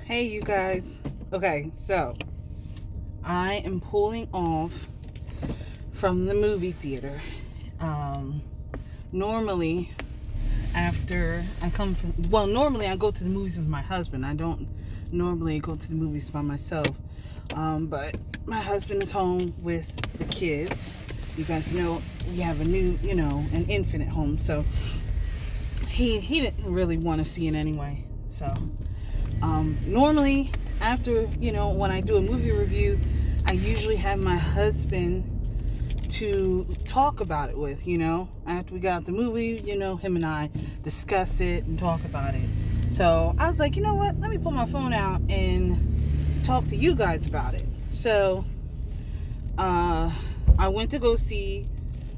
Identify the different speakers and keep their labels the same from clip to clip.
Speaker 1: Hey, you guys. Okay, so I am pulling off from the movie theater. Um, normally, after I come from, normally I go to the movies with my husband. I don't normally go to the movies by myself. But my husband is home with the kids. You guys know we have a new, an infant at home. So he didn't really want to see it anyway. So normally after, when I do a movie review, I usually have my husband to talk about it with, after we got out the movie, him and I discuss it and talk about it. So I was like, you know what, let me pull my phone out and talk to you guys about it. So I went to go see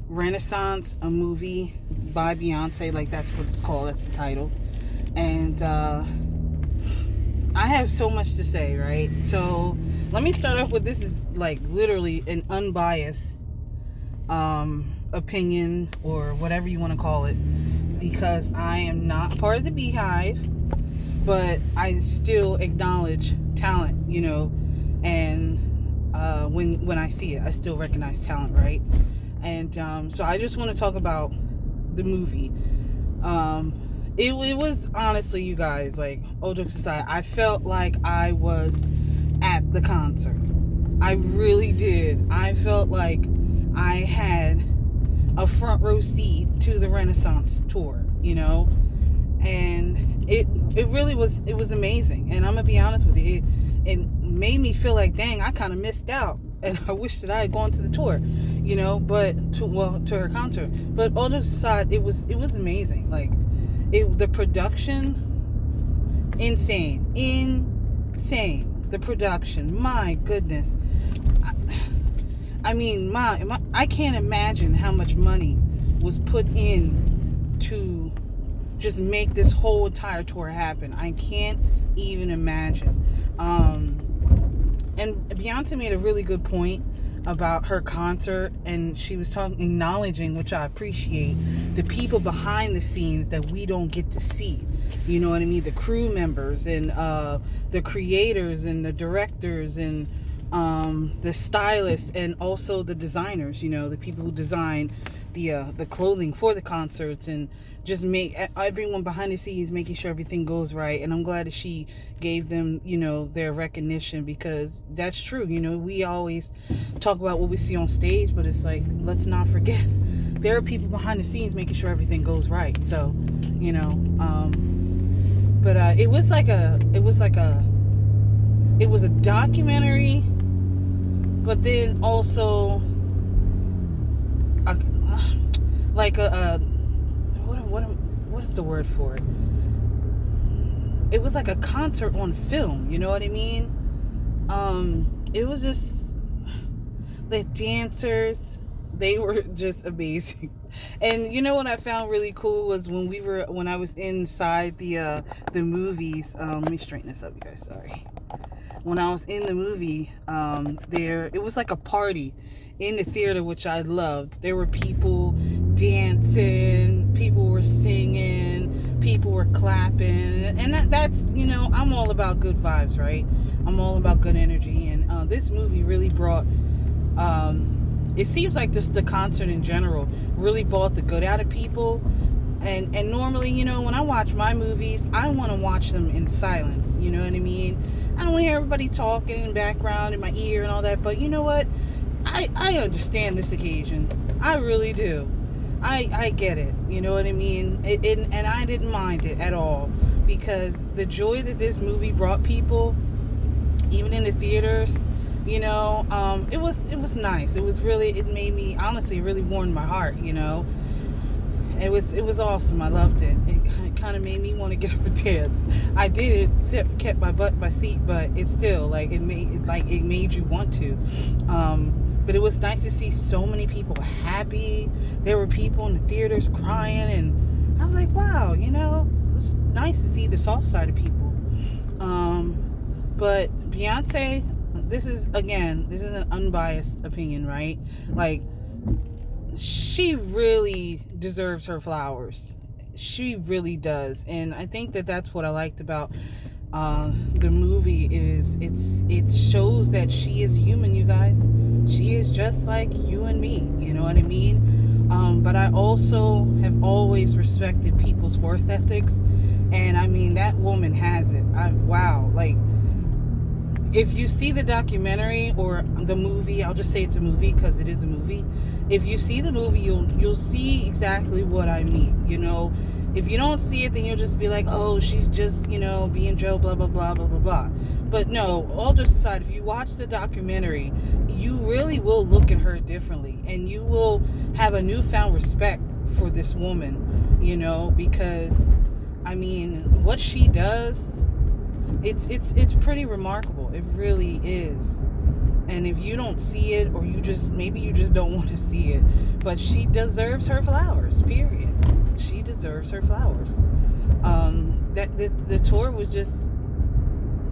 Speaker 1: Renaissance, a movie by Beyonce, like that's what it's called, that's the title. And I have so much to say, right? So let me start off with, this is like literally an unbiased opinion, or whatever you want to call it, because I am not part of the Beehive, but I still acknowledge talent, and when I see it, I still recognize talent, right? And so I just want to talk about the movie. It was honestly, you guys, like, all jokes aside, I felt like I was at the concert. I really did. I felt like I had a front row seat to the Renaissance tour, and it really was, it was amazing. And I'm gonna be honest with you, it made me feel like, dang, I kind of missed out, and I wish that I had gone to the tour, but to her concert. But all jokes aside, it was amazing. Like, the production, insane. The production, my goodness. I mean, I can't imagine how much money was put in to just make this whole entire tour happen. I can't even imagine. And Beyonce made a really good point about her concert, and she was acknowledging, which I appreciate, the people behind the scenes that we don't get to see. You know what I mean? The crew members and the creators and the directors and the stylists, and also the designers, the people who design the clothing for the concerts, and just make everyone behind the scenes, making sure everything goes right. And I'm glad that she gave them, their recognition, because that's true. We always talk about what we see on stage, but it's like, let's not forget there are people behind the scenes making sure everything goes right. So, but it was a documentary, but then also what is the word for it? It was like a concert on film, you know what I mean? It was just, the dancers, they were just amazing. And you know what I found really cool was when I was inside the movies. Let me straighten this up, you guys, sorry. When I was in the movie, it was like a party in the theater, which I loved. There were people dancing, people were singing, people were clapping, and that's, I'm all about good vibes, right? I'm all about good energy, and this movie really brought, it seems like just the concert in general really brought the good out of people. And normally, when I watch my movies, I want to watch them in silence, you know what I mean? I don't want to hear everybody talking in the background in my ear and all that, but you know what? I understand this occasion. I really do. I get it, you know what I mean? And I didn't mind it at all, because the joy that this movie brought people, even in the theaters, it was nice. It made me, honestly, really warmed my heart, It was awesome. I loved it. It kind of made me want to get up and dance. I did it, kept my butt in my seat, but it's still it made you want to. But it was nice to see so many people happy. There were people in the theaters crying, and I was like, wow, it's nice to see the soft side of people. But Beyonce, this is an unbiased opinion, right? Like, she really deserves her flowers. She really does. And I think that that's what I liked about The movie it shows that she is human, you guys. She is just like you and me, you know what I mean? But I also have always respected people's worth ethics, and I mean that woman has it. Wow, like, if you see the documentary or the movie, I'll just say it's a movie because it is a movie. If you see the movie, you'll see exactly what I mean. You know, if you don't see it, then you'll just be like, oh, she's just, being Joe, blah blah blah blah blah blah. But no, all just aside, if you watch the documentary, you really will look at her differently, and you will have a newfound respect for this woman. Because I mean, what she does, it's pretty remarkable. It really is. And if you don't see it, or maybe you just don't want to see it, but she deserves her flowers, period. She deserves her flowers. That the tour was just,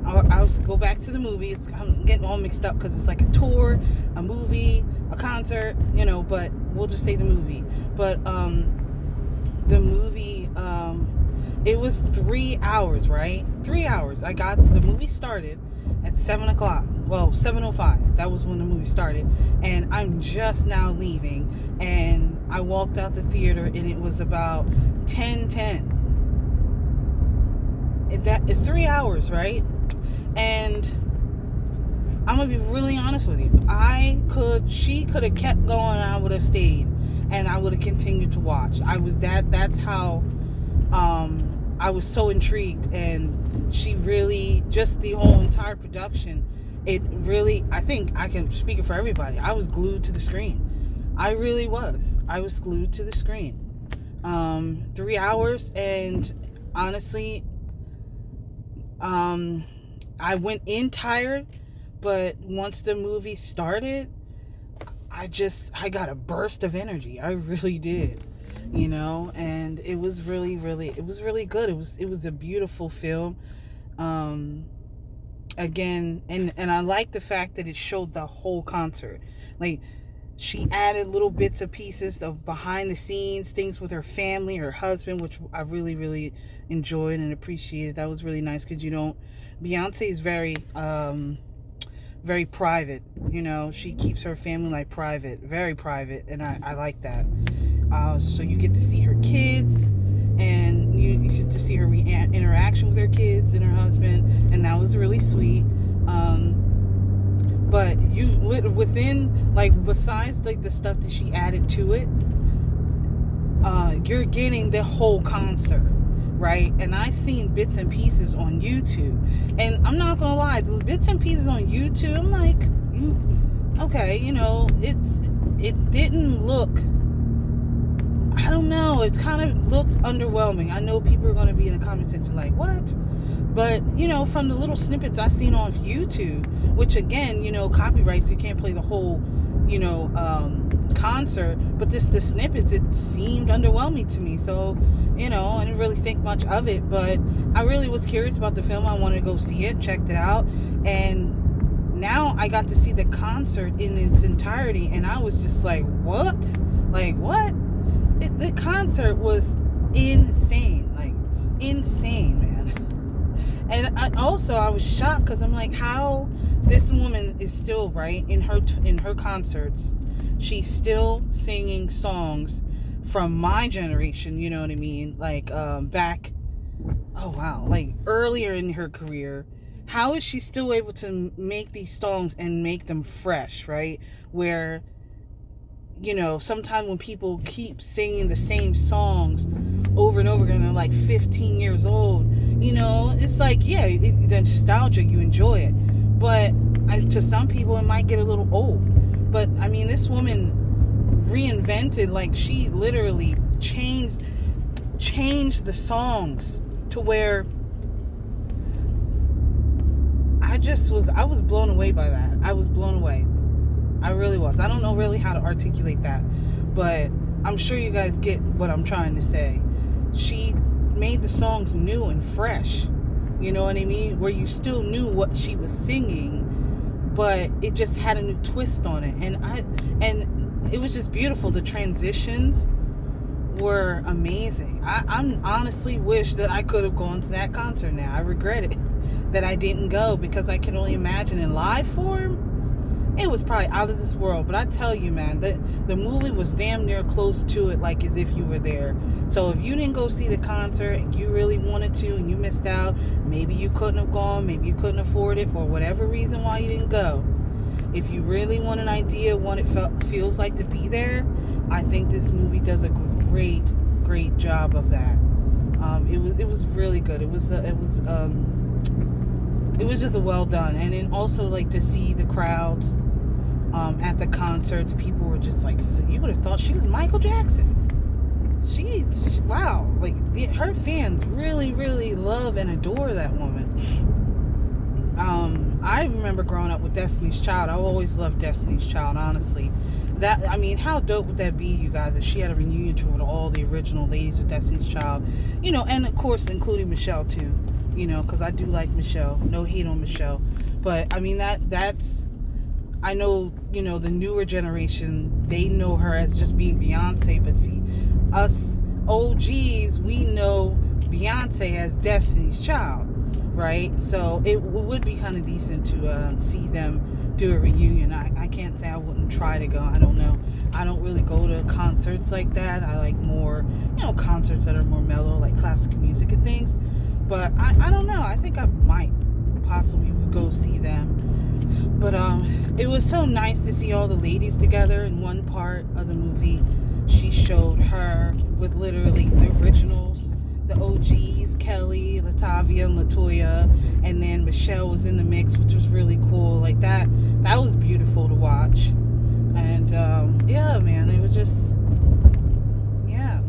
Speaker 1: I'll go back to the movie. I'm getting all mixed up because it's like a tour, a movie, a concert, but we'll just say the movie. But the movie, it was 3 hours, right? 3 hours. The movie started at 7 o'clock. Well, 7:05. That was when the movie started. And I'm just now leaving. And I walked out the theater and it was about 10:10. It's 3 hours, right? And I'm going to be really honest with you. She could have kept going and I would have stayed. And I would have continued to watch. That's how I was so intrigued. And she really, just the whole entire production, it really, I think I can speak it for everybody. I was glued to the screen. I really was. I was glued to the screen. 3 hours, and honestly, I went in tired, but once the movie started, I got a burst of energy. I really did, and it was really, really, it was really good. It was a beautiful film. Again, and I like the fact that it showed the whole concert. Like, she added little bits and pieces of behind the scenes things with her family, her husband, which I really, really enjoyed and appreciated. That was really nice because Beyonce is very very private. She keeps her family life private, very private, and I like that. So you get to see her kids, and you get to see her interaction with her kids and her husband, and that was really sweet. But within, like, besides like the stuff that she added to it, you're getting the whole concert, right? And I seen bits and pieces on YouTube, and I'm not gonna lie, the bits and pieces on YouTube, I'm like, okay, it didn't look, I don't know, it kind of looked underwhelming. I know people are going to be in the comment section like, what? But, from the little snippets I seen on YouTube, which again, copyrights, you can't play the whole, concert, but the snippets, it seemed underwhelming to me. So, I didn't really think much of it, but I really was curious about the film. I wanted to go see it, checked it out, and now I got to see the concert in its entirety, and I was just like, what? Like, what? The concert was insane, like insane, man. And I was shocked because I'm like, how this woman is still, right, in her concerts, she's still singing songs from my generation, you know what I mean? Like back, oh wow, like earlier in her career. How is she still able to make these songs and make them fresh, right? Where, sometimes when people keep singing the same songs over and over again, they're like 15 years old, it's like, yeah, the nostalgia, you enjoy it. But to some people, it might get a little old. But, I mean, this woman reinvented, like, she literally changed the songs to where I was blown away by that. I was blown away. I really was. I don't know really how to articulate that, but I'm sure you guys get what I'm trying to say. She made the songs new and fresh, you know what I mean? Where you still knew what she was singing, but it just had a new twist on it. And it was just beautiful. The transitions were amazing. I honestly wish that I could have gone to that concert now. I regret it. that I didn't go, because I can only imagine in live form, it was probably out of this world. But I tell you, man, the movie was damn near close to it, like as if you were there. So if you didn't go see the concert and you really wanted to and you missed out, maybe you couldn't have gone, maybe you couldn't afford it for whatever reason why you didn't go. If you really want an idea of what it feels like to be there, I think this movie does a great job of that. It was really good. It was just a well done. And then also, like, to see the crowds at the concerts, people were just like, you would have thought she was Michael Jackson. Wow, like her fans really love and adore that woman. I remember growing up with Destiny's Child. I always loved Destiny's Child, honestly. How dope would that be, you guys, if she had a reunion tour with all the original ladies of Destiny's Child, and of course including Michelle too, because I do like Michelle. No hate on Michelle, but I mean that's. I know, the newer generation, they know her as just being Beyonce, but see, us OGs, we know Beyonce as Destiny's Child, right? So it would be kind of decent to see them do a reunion. I can't say I wouldn't try to go. I don't know. I don't really go to concerts like that. I like more, concerts that are more mellow, like classical music and things. But I don't know. I think I might possibly go see them. But it was so nice to see all the ladies together. In one part of the movie, she showed her with literally the originals, the OGs, Kelly, Latavia, and Latoya, and then Michelle was in the mix, which was really cool. Like that was beautiful to watch. And yeah, man, it was just, yeah.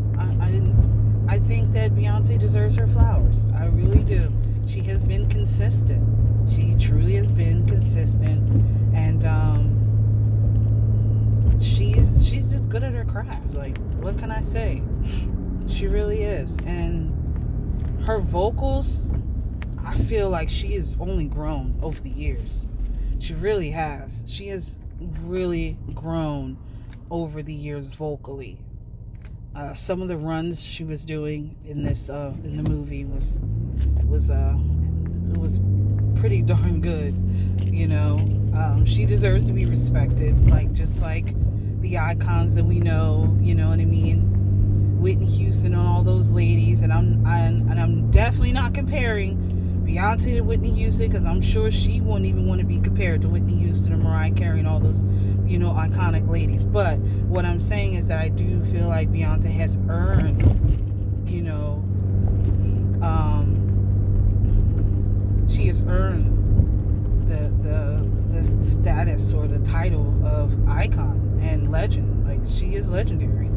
Speaker 1: I think that Beyonce deserves her flowers. I really do. She has been consistent. She truly has been consistent, and she's just good at her craft. Like, what can I say? She really is. And her vocals, I feel like she has only grown over the years. She really has. She has really grown over the years vocally. Some of the runs she was doing in this in the movie was pretty darn good. She deserves to be respected, like just like the icons that we know. You know what I mean? Whitney Houston and all those ladies, and I'm definitely not comparing Beyonce to Whitney Houston, because I'm sure she wouldn't even want to be compared to Whitney Houston or Mariah Carey and all those, iconic ladies. But what I'm saying is that I do feel like Beyonce has earned, she has earned the status or the title of icon and legend. Like, she is legendary.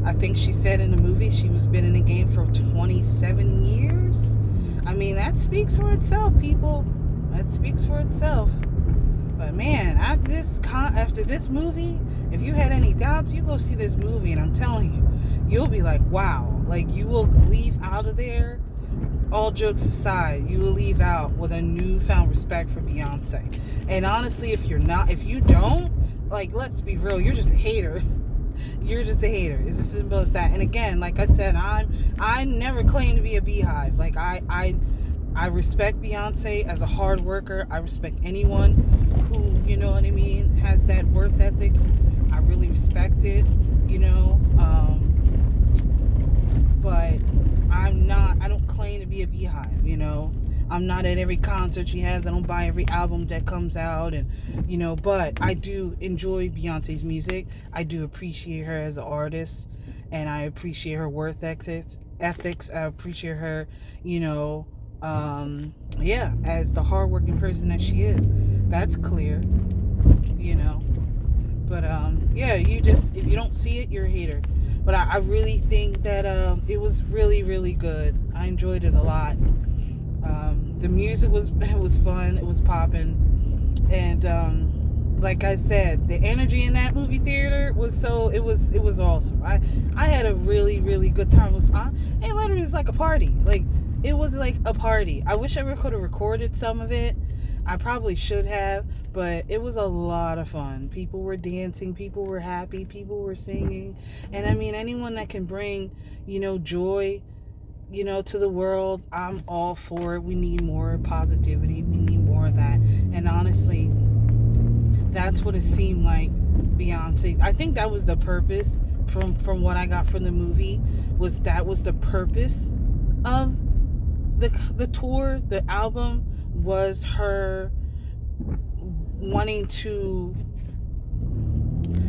Speaker 1: I think she said in the movie she was been in the game for 27 years. That speaks for itself, people. That speaks for itself. But man, after this movie, if you had any doubts, you go see this movie, and I'm telling you, you'll be like, wow. Like, you will leave out of there, all jokes aside, you will leave out with a newfound respect for Beyonce. And honestly, if you don't, like, let's be real, you're just a hater. You're just a hater. It's as simple as that. And again, like I said, I never claim to be a beehive. Like, I respect Beyonce as a hard worker. I respect anyone who, has that work ethics. I really respect it, but I don't claim to be a beehive, I'm not at every concert she has. I don't buy every album that comes out, and but I do enjoy Beyonce's music. I do appreciate her as an artist, and I appreciate her work ethics. I appreciate her, as the hardworking person that she is. That's clear, But if you don't see it, you're a hater. But I really think that it was really good. I enjoyed it a lot. The music was fun. It was popping, and like I said, the energy in that movie theater was awesome. I had a really good time. It literally was like a party. Like, it was like a party. I wish I could have recorded some of it. I probably should have, but it was a lot of fun. People were dancing, people were happy, people were singing, and anyone that can bring, joy, to the world, I'm all for it. We need more positivity. We need more of that. And honestly, that's what it seemed like Beyonce. I think that was the purpose from what I got from the movie, was that was the purpose of the tour, the album, was her wanting to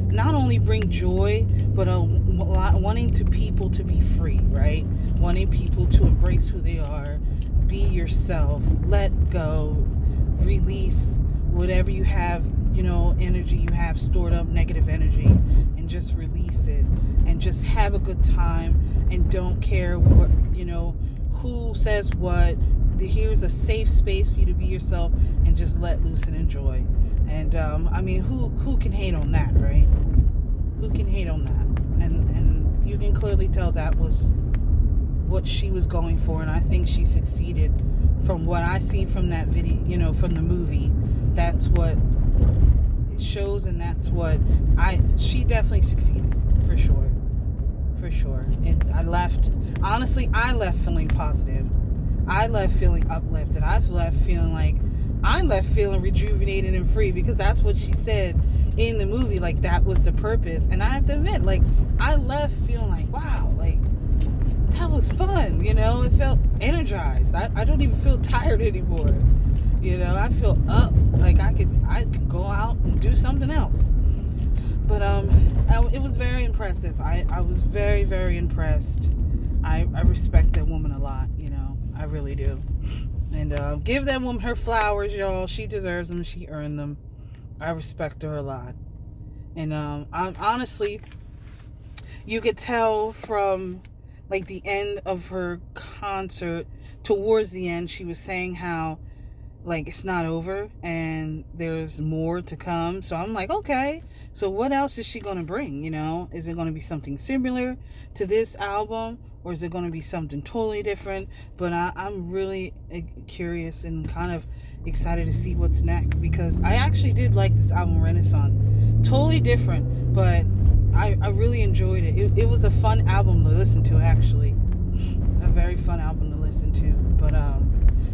Speaker 1: not only bring joy, but wanting to people to be free, right? Wanting people to embrace who they are, be yourself, let go, release whatever you have, energy you have stored up, negative energy, and just release it, and just have a good time, and don't care what, who says what. Here's a safe space for you to be yourself and just let loose and enjoy. And I mean, who can hate on that, right? Who can hate on that? And you can clearly tell that was what she was going for, and I think she succeeded. From what I see from that video, from the movie, that's what it shows, and that's what she definitely succeeded, for sure. And I left feeling positive. I left feeling uplifted. I left feeling rejuvenated and free, because that's what she said in the movie. Like, that was the purpose. And I have to admit, like, I left feeling like, wow, like, that was fun. It felt energized. I don't even feel tired anymore. I feel up, like I could go out and do something else. But it was very impressive. I was very, very impressed. I respect that woman a lot. I really do. And give that woman her flowers, y'all. She deserves them. She earned them. I respect her a lot. And I'm honestly, you could tell from like the end of her concert, towards the end, she was saying how like it's not over and there's more to come. So I'm like, okay, so what else is she going to bring? Is it going to be something similar to this album, or is it going to be something totally different? But I'm really curious and kind of excited to see what's next, because I actually did like this album, Renaissance. Totally different, but I really enjoyed it. It was a fun album to listen to, actually. A very fun album to listen to. But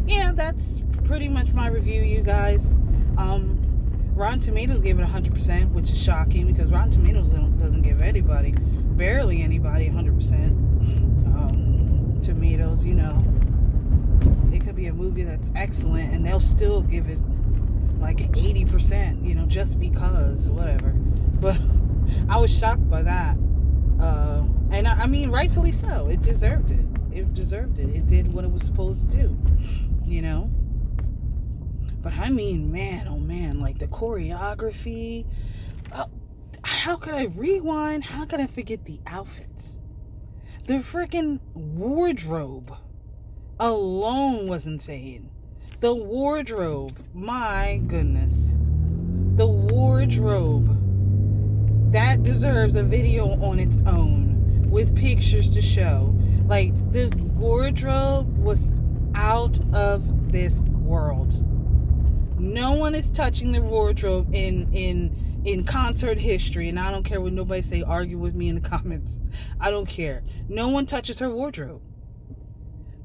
Speaker 1: yeah, that's pretty much my review, you guys. Rotten Tomatoes gave it 100%, which is shocking, because Rotten Tomatoes doesn't give barely anybody 100%. Tomatoes, it could be a movie that's excellent and they'll still give it like 80%, just because, whatever. But I was shocked by that. And I mean, rightfully so. It deserved it. It did what it was supposed to do, But I mean, man, oh man, like the choreography. How could I rewind? How could I forget the outfits? The freaking wardrobe alone was insane. The wardrobe, my goodness. The wardrobe. That deserves a video on its own, with pictures to show. Like, the wardrobe was out of this world. No one is touching the wardrobe in concert history, and I don't care what nobody say. Argue with me in the comments. I don't care. No one touches her wardrobe.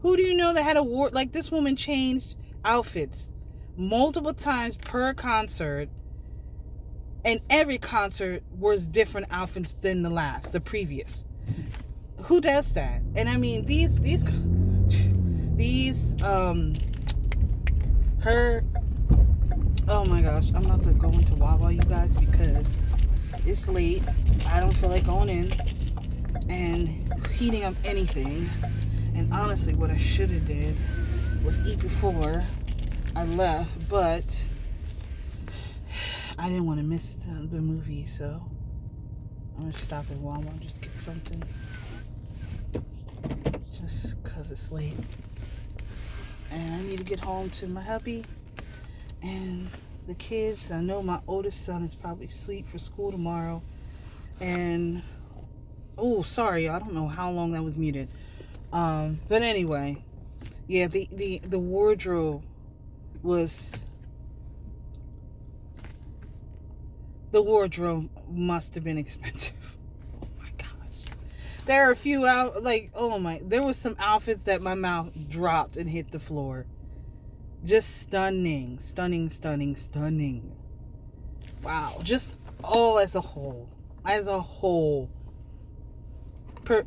Speaker 1: Who do you know that had a wardrobe? Like, this woman changed outfits multiple times per concert, and every concert was different outfits than the previous. Who does that? And I mean, her. Oh my gosh, I'm about to go into Wawa, you guys, because it's late. I don't feel like going in and heating up anything. And honestly, what I should have did was eat before I left, but I didn't want to miss the movie, so I'm going to stop at Wawa and just get something. Just because it's late. And I need to get home to my hubby and the kids. I know my oldest son is probably asleep for school tomorrow. And oh, sorry, I don't know how long that was muted. But anyway, yeah, the wardrobe must have been expensive. Oh my gosh. There are a few out, like, oh my, there was some outfits that my mouth dropped and hit the floor. Just stunning, stunning, stunning, stunning. Wow, just all as a whole. As a whole.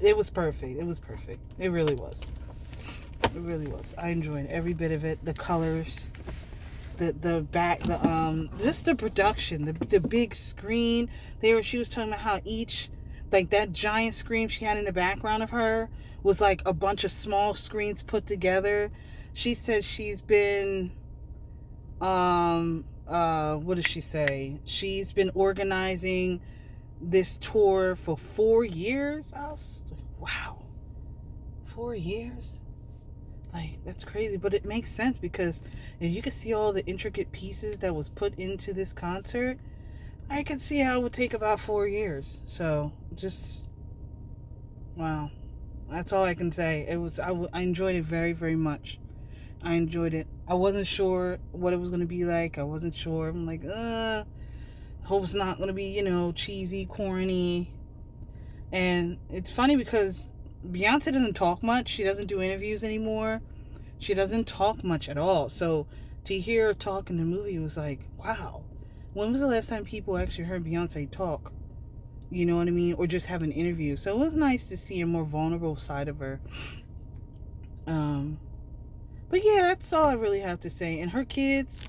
Speaker 1: It was perfect. It was perfect. It really was. It really was. I enjoyed every bit of it. The colors, the back, just the production, the big screen. She was talking about how each, like that giant screen she had in the background of her was like a bunch of small screens put together. She said she's been, what does she say? She's been organizing this tour for 4 years. I was like, wow, 4 years? Like, that's crazy, but it makes sense because if you can see all the intricate pieces that was put into this concert, I could see how it would take about 4 years. So, just, wow. That's all I can say. I enjoyed it very, very much. I enjoyed it. I wasn't sure what it was going to be like. I wasn't sure. I'm like, hope it's not going to be, cheesy, corny. And it's funny because Beyonce doesn't talk much. She doesn't do interviews anymore. She doesn't talk much at all. So to hear her talk in the movie was like, wow. When was the last time people actually heard Beyonce talk? You know what I mean? Or just have an interview. So it was nice to see a more vulnerable side of her. But yeah, that's all I really have to say. And her kids,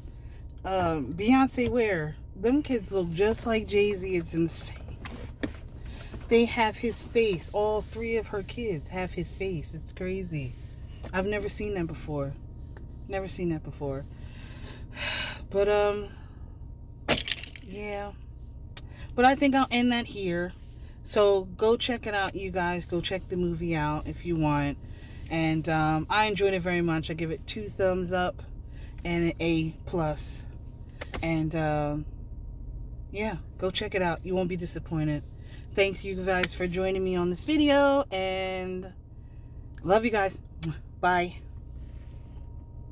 Speaker 1: Beyonce where? Them kids look just like Jay-Z. It's insane. They have his face. All 3 of her kids have his face. It's crazy. I've never seen that before. Never seen that before. But, yeah. But I think I'll end that here. So go check it out, you guys. Go check the movie out if you want. And I enjoyed it very much. I give it 2 thumbs up and an A+. And, yeah, go check it out. You won't be disappointed. Thanks you guys for joining me on this video, and love you guys. Bye.